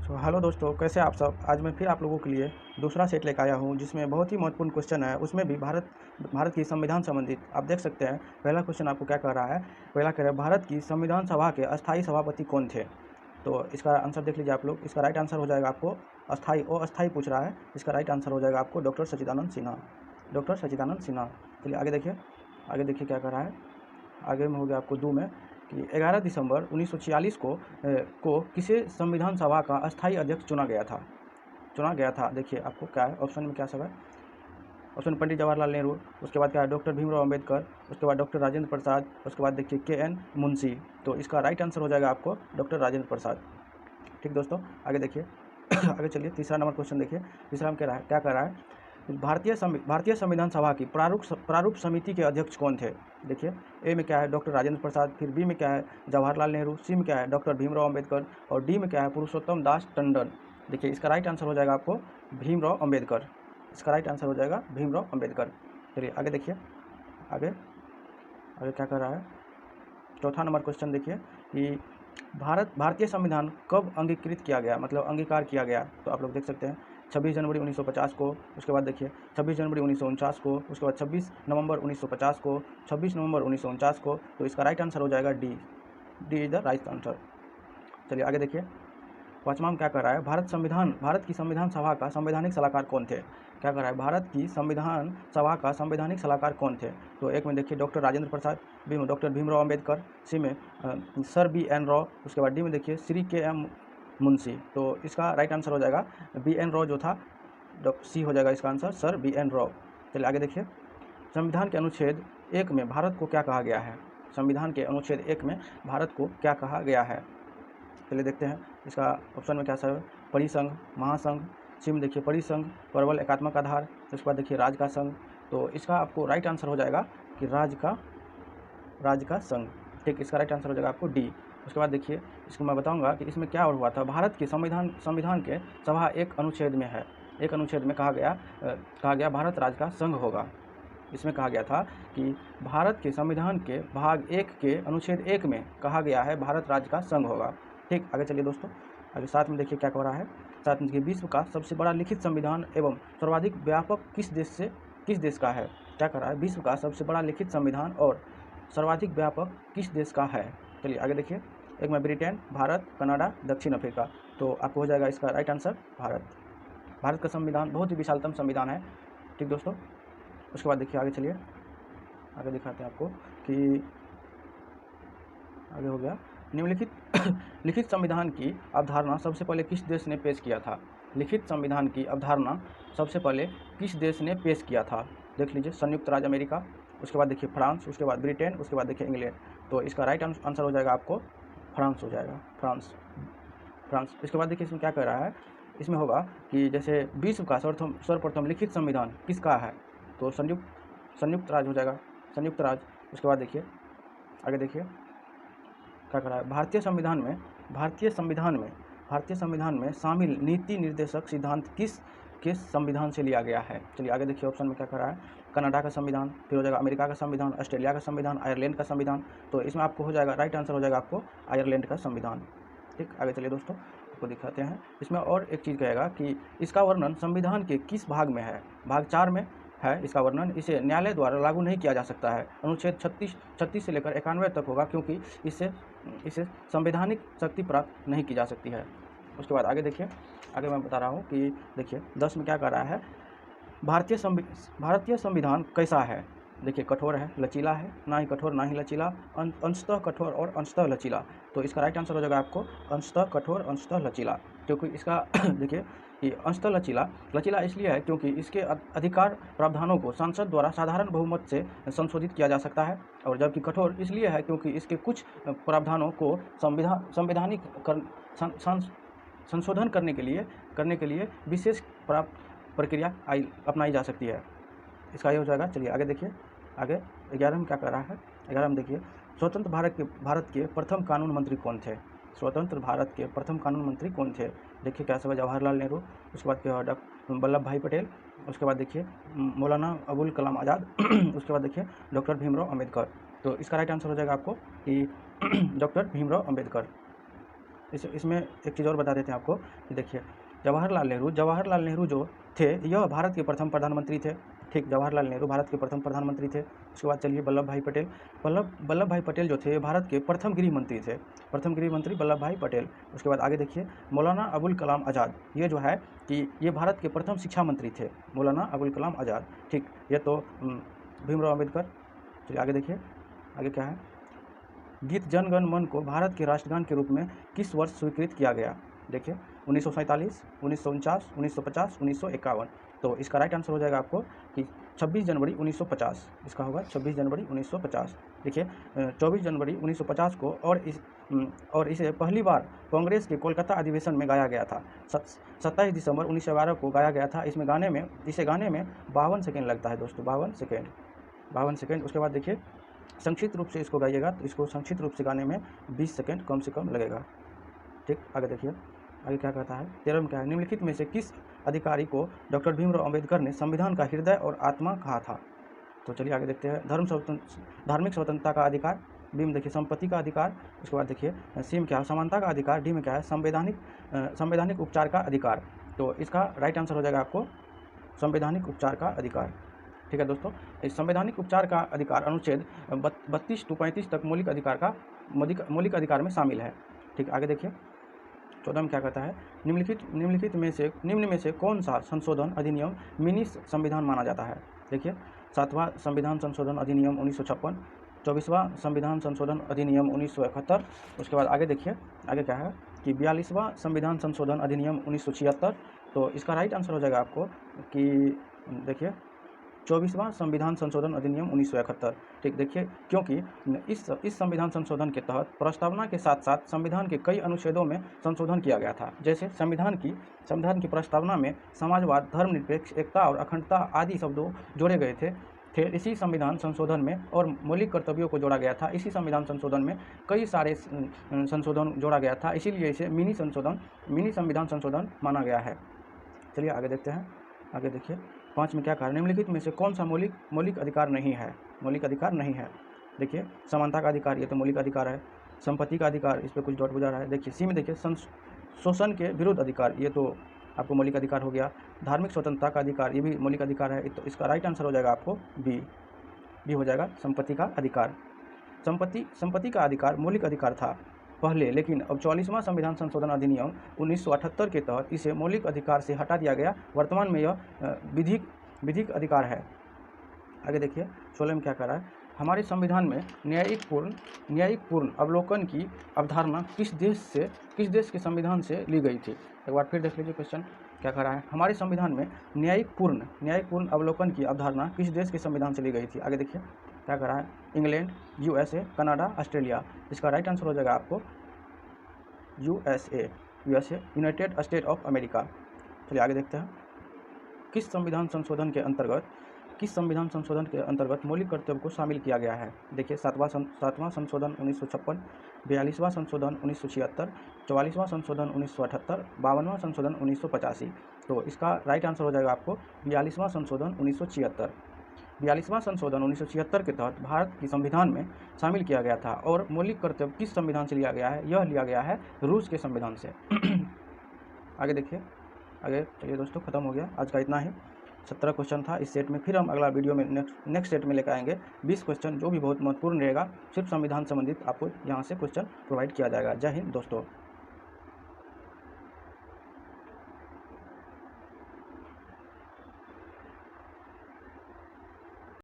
Hello दोस्तों, कैसे आप सब। आज मैं फिर आप लोगों के लिए दूसरा सेट लेकर आया हूँ जिसमें बहुत ही महत्वपूर्ण क्वेश्चन है। उसमें भी भारत की संविधान संबंधित आप देख सकते हैं। पहला क्वेश्चन आपको क्या कह रहा है। पहला कह रहा है भारत की संविधान सभा के अस्थायी सभापति कौन थे। तो इसका आंसर देख लीजिए आप लोग। इसका राइट आंसर हो जाएगा आपको अस्थायी। अस्थायी पूछ रहा है। इसका राइट आंसर हो जाएगा आपको डॉक्टर सच्चिदानंद सिन्हा। डॉक्टर सच्चिदानंद सिन्हा। चलिए आगे देखिए। आगे देखिए क्या कह रहा है। आगे में हो गया आपको 2 में कि 11 दिसंबर 1946 को किसे संविधान सभा का अस्थायी अध्यक्ष चुना गया था। देखिए आपको क्या है, ऑप्शन में क्या सब है। ऑप्शन पंडित जवाहरलाल नेहरू, उसके बाद क्या है डॉक्टर भीमराव अंबेडकर, उसके बाद डॉक्टर राजेंद्र प्रसाद, उसके बाद देखिए KN मुंशी। तो इसका राइट आंसर हो जाएगा आपको डॉक्टर राजेंद्र प्रसाद। ठीक दोस्तों, आगे देखिए। आगे चलिए तीसरा नंबर क्वेश्चन देखिए। तीसरा में क्या कह रहा है। भारतीय संविधान सभा की प्रारूप समिति के अध्यक्ष कौन थे। देखिए ए में क्या है डॉक्टर राजेंद्र प्रसाद, फिर बी में क्या है जवाहरलाल नेहरू, सी में क्या है डॉक्टर भीमराव अंबेडकर और डी में क्या है पुरुषोत्तम दास टंडन। देखिए इसका राइट आंसर हो जाएगा आपको भीमराव अंबेडकर। इसका राइट आंसर हो जाएगा भीमराव अंबेडकर। चलिए आगे देखिए। आगे आगे क्या कर रहा है। चौथा नंबर क्वेश्चन देखिए कि भारतीय संविधान कब अंगीकृत किया गया, मतलब अंगीकार किया गया। तो आप लोग देख सकते हैं 26 जनवरी 1950 को, उसके बाद देखिए 26 जनवरी 1949 को, उसके बाद 26 नवंबर 1950 को, 26 नवंबर 1949 को। तो इसका राइट आंसर हो जाएगा D is the right answer. चलिए आगे देखिए। पाँचवा में क्या कर रहा है। भारत की संविधान सभा का संवैधानिक सलाहकार कौन थे। क्या कर रहा है, भारत की संविधान सभा का संवैधानिक सलाहकार कौन थे। तो एक में देखिए डॉक्टर राजेंद्र प्रसाद, बी में डॉक्टर भीमराव अंबेडकर, सी में सर BN राव, उसके बाद डी में देखिए श्री KM मुंशी। तो इसका राइट आंसर हो जाएगा BN राव जो था, सी हो जाएगा इसका आंसर सर BN राव। चलिए आगे देखिए। संविधान के अनुच्छेद 1 में भारत को क्या कहा गया है। संविधान के अनुच्छेद 1 में भारत को क्या कहा गया है। चलिए देखते हैं। इसका ऑप्शन में क्या सब है। परिसंघ, महासंघ, सी में देखिए परिसंघ, प्रबल एकात्मक आधार, उसके बाद देखिए राज्य का संघ। तो इसका आपको राइट आंसर हो जाएगा कि राज्य का संघ। ठीक, इसका राइट आंसर हो जाएगा आपको डी। उसके बाद देखिए इसको मैं बताऊंगा कि इसमें क्या हुआ था। भारत के संविधान के सभा एक अनुच्छेद में है। एक अनुच्छेद में कहा गया भारत राज्य का संघ होगा। इसमें कहा गया था कि भारत के संविधान के भाग 1 के अनुच्छेद 1 में कहा गया है भारत राज्य का संघ होगा। ठीक, आगे चलिए दोस्तों। आगे साथ में देखिए क्या कह रहा है। साथ में देखिए विश्व का सबसे बड़ा लिखित संविधान एवं सर्वाधिक व्यापक किस देश का है। क्या कह रहा है, विश्व का सबसे बड़ा लिखित संविधान और सर्वाधिक व्यापक किस देश का है। चलिए आगे देखिए। एक में ब्रिटेन, भारत, कनाडा, दक्षिण अफ्रीका। तो आपको हो जाएगा इसका राइट आंसर भारत का संविधान बहुत ही विशालतम संविधान है। ठीक दोस्तों, उसके बाद देखिए आगे चलिए। आगे दिखाते हैं आपको कि आगे हो गया निम्नलिखित लिखित संविधान की अवधारणा सबसे पहले किस देश ने पेश किया था। लिखित संविधान की अवधारणा सबसे पहले किस देश ने पेश किया था। देख लीजिए संयुक्त राज्य अमेरिका, उसके बाद देखिए फ्रांस, उसके बाद ब्रिटेन, उसके बाद देखिए इंग्लैंड। तो इसका राइट आंसर हो जाएगा आपको फ्रांस हो जाएगा, फ्रांस। इसके बाद देखिए इसमें क्या कह रहा है। इसमें होगा कि जैसे विश्व का सर्वप्रथम लिखित संविधान किसका है। तो संयुक्त राज्य हो जाएगा, संयुक्त राज्य। उसके बाद देखिए आगे देखिए क्या कर रहा है। भारतीय संविधान में शामिल नीति निर्देशक सिद्धांत किस संविधान से लिया गया है। चलिए आगे देखिए ऑप्शन में क्या कर रहा है। कनाडा का संविधान, फिर हो जाएगा अमेरिका का संविधान, ऑस्ट्रेलिया का संविधान, आयरलैंड का संविधान। तो इसमें आपको हो जाएगा राइट आंसर हो जाएगा आपको आयरलैंड का संविधान। ठीक, आगे चलिए दोस्तों आपको दिखाते हैं। इसमें और एक चीज़ कहेगा कि इसका वर्णन संविधान के किस भाग में है। भाग 4 में है इसका वर्णन। इसे न्यायालय द्वारा लागू नहीं किया जा सकता है। अनुच्छेद 36 से लेकर 91 तक होगा, क्योंकि इससे संवैधानिक शक्ति प्राप्त नहीं की जा सकती है। उसके बाद आगे देखिए। आगे मैं बता रहा हूँ कि देखिए 10 में क्या कर रहा है। भारतीय संविधान कैसा है। देखिए कठोर है, लचीला है, ना ही कठोर ना ही लचीला, अंशतः कठोर और अंशतः लचीला। तो इसका राइट आंसर हो जाएगा आपको अंशतः कठोर अंशतः लचीला। क्योंकि इसका देखिए कि अंशतः लचीला इसलिए है क्योंकि इसके अधिकार प्रावधानों को संसद द्वारा साधारण बहुमत से संशोधित किया जा सकता है। और जबकि कठोर इसलिए है क्योंकि इसके कुछ प्रावधानों को संवैधानिक संशोधन करने के लिए विशेष प्रक्रिया अपनाई जा सकती है। इसका ये हो जाएगा। चलिए आगे देखिए। आगे 11 में क्या कर रहा है। 11 में देखिए स्वतंत्र भारत के प्रथम कानून मंत्री कौन थे। स्वतंत्र भारत के प्रथम कानून मंत्री कौन थे। देखिए क्या सब है। जवाहरलाल नेहरू, उसके बाद क्या डॉक्टर वल्लभ भाई पटेल, उसके बाद देखिए मौलाना अबुल कलाम आज़ाद उसके बाद देखिए डॉक्टर भीमराव अंबेडकर। तो इसका राइट आंसर हो जाएगा आपको कि डॉक्टर भीमराव अंबेडकर। इसमें एक चीज़ और बता देते हैं आपको कि देखिए, जवाहरलाल नेहरू जो थे यह भारत के प्रथम प्रधानमंत्री थे। ठीक, जवाहरलाल नेहरू भारत के प्रथम प्रधानमंत्री थे। उसके बाद चलिए वल्लभ भाई पटेल जो थे ये भारत के प्रथम गृह मंत्री थे। प्रथम गृह मंत्री वल्लभ भाई पटेल। उसके बाद आगे देखिए, मौलाना अबुल कलाम आज़ाद, ये जो है कि ये भारत के प्रथम शिक्षा मंत्री थे, मौलाना अबुल कलाम आज़ाद। ठीक, ये तो भीमराव अम्बेडकर। चलिए आगे देखिए, आगे क्या है, गीत जन गण मन को भारत के राष्ट्रगान के रूप में किस वर्ष स्वीकृत किया गया? देखिए, 1947, 1949, 1950, 1951। तो इसका राइट आंसर हो जाएगा आपको कि 26 जनवरी 1950। इसका होगा 26 जनवरी 1950। देखिए, 24 जनवरी 1950 को और इसे पहली बार कांग्रेस के कोलकाता अधिवेशन में गाया गया था। 27 दिसंबर 1912 को गाया गया था। इसे गाने में 52 सेकेंड लगता है दोस्तों, 52 सेकेंड। उसके बाद देखिए, संक्षिप्त रूप से इसको गाइएगा तो इसको संक्षिप्त रूप से गाने में 20 सेकेंड कम से कम लगेगा। ठीक, आगे देखिए, आगे क्या कहता है, 13 में क्या है, निम्नलिखित में से किस अधिकारी को डॉक्टर भीमराव अम्बेडकर ने संविधान का हृदय और आत्मा कहा था? तो चलिए आगे देखते हैं, धार्मिक स्वतंत्रता का अधिकार। बी में देखिए संपत्ति का अधिकार। उसके बाद देखिए सी में क्या है, समानता का अधिकार। डी में क्या है, संवैधानिक उपचार का अधिकार। तो इसका राइट आंसर हो जाएगा आपको संवैधानिक उपचार का अधिकार। ठीक है दोस्तों, इस संवैधानिक उपचार का अधिकार अनुच्छेद 32 to 35 तक मौलिक अधिकार में शामिल है। ठीक, आगे देखिए, 14 में क्या कहता है, निम्न में से कौन सा संशोधन अधिनियम मिनी संविधान माना जाता है? देखिए, 7वां संविधान संशोधन अधिनियम 1956, 24वां संविधान संशोधन अधिनियम 1971। उसके बाद आगे देखिए, आगे क्या है कि 42वां संविधान संशोधन अधिनियम 1976। तो इसका राइट आंसर हो जाएगा आपको कि देखिए 24वां संविधान संशोधन अधिनियम 1971। ठीक, देखिए, क्योंकि इस संविधान संशोधन के तहत प्रस्तावना के साथ साथ संविधान के कई अनुच्छेदों में संशोधन किया गया था। जैसे संविधान की प्रस्तावना में समाजवाद, धर्मनिरपेक्ष, एकता और अखंडता आदि शब्दों जोड़े गए थे। इसी संविधान संशोधन में और मौलिक कर्तव्यों को जोड़ा गया था। इसी संविधान संशोधन में कई सारे संशोधन जोड़ा गया था, इसीलिए इसे मिनी संविधान संशोधन माना गया है। चलिए आगे देखते हैं, आगे देखिए, 5 में क्या कहा, निम्नलिखित में से कौन सा मौलिक अधिकार नहीं है? देखिए, समानता का अधिकार, ये तो मौलिक अधिकार है। संपत्ति का अधिकार, इस पर कुछ डॉट बुझा रहा है। देखिए, सी में देखिए शोषण के विरुद्ध अधिकार, ये तो आपको मौलिक अधिकार हो गया। धार्मिक स्वतंत्रता का अधिकार, ये भी मौलिक अधिकार है। तो इसका राइट आंसर हो जाएगा आपको बी हो जाएगा, संपत्ति का अधिकार। संपत्ति का अधिकार मौलिक अधिकार था पहले, लेकिन अब 44वां संविधान संशोधन अधिनियम 1978 के तहत इसे मौलिक अधिकार से हटा दिया गया। वर्तमान में यह विधिक अधिकार है। आगे देखिए, 16 में क्या कर रहा है, हमारे संविधान में न्यायिकपूर्ण अवलोकन की अवधारणा किस देश के संविधान से ली गई थी? एक बार फिर देख लीजिए क्वेश्चन क्या कर रहा है, हमारे संविधान में न्यायिकपूर्ण अवलोकन की अवधारणा किस देश के संविधान से ली गई थी? आगे देखिए क्या कर रहा है, इंग्लैंड, USA, कनाडा, ऑस्ट्रेलिया। इसका राइट आंसर हो जाएगा आपको USA, United state of America. चलिए आगे देखते हैं, किस संविधान संशोधन के अंतर्गत मौलिक कर्तव्य को शामिल किया गया है? देखिए, 7वां संशोधन 1956, 42वां संशोधन 1976, 44वां संशोधन 1978, 52वां संशोधन 1985। तो इसका राइट आंसर हो जाएगा आपको 42वां संशोधन 1976। 42वां संशोधन 1976 के तहत भारत की संविधान में शामिल किया गया था। और मौलिक कर्तव्य किस संविधान से लिया गया है? यह लिया गया है रूस के संविधान से। आगे देखिए, आगे चलिए दोस्तों, खत्म हो गया आज का, इतना ही 17 क्वेश्चन था इस सेट में। फिर हम अगला वीडियो में नेक्स्ट सेट में लेकर आएंगे 20 क्वेश्चन, जो भी बहुत महत्वपूर्ण रहेगा। सिर्फ संविधान संबंधित आपको यहाँ से क्वेश्चन प्रोवाइड किया जाएगा। जय हिंद दोस्तों।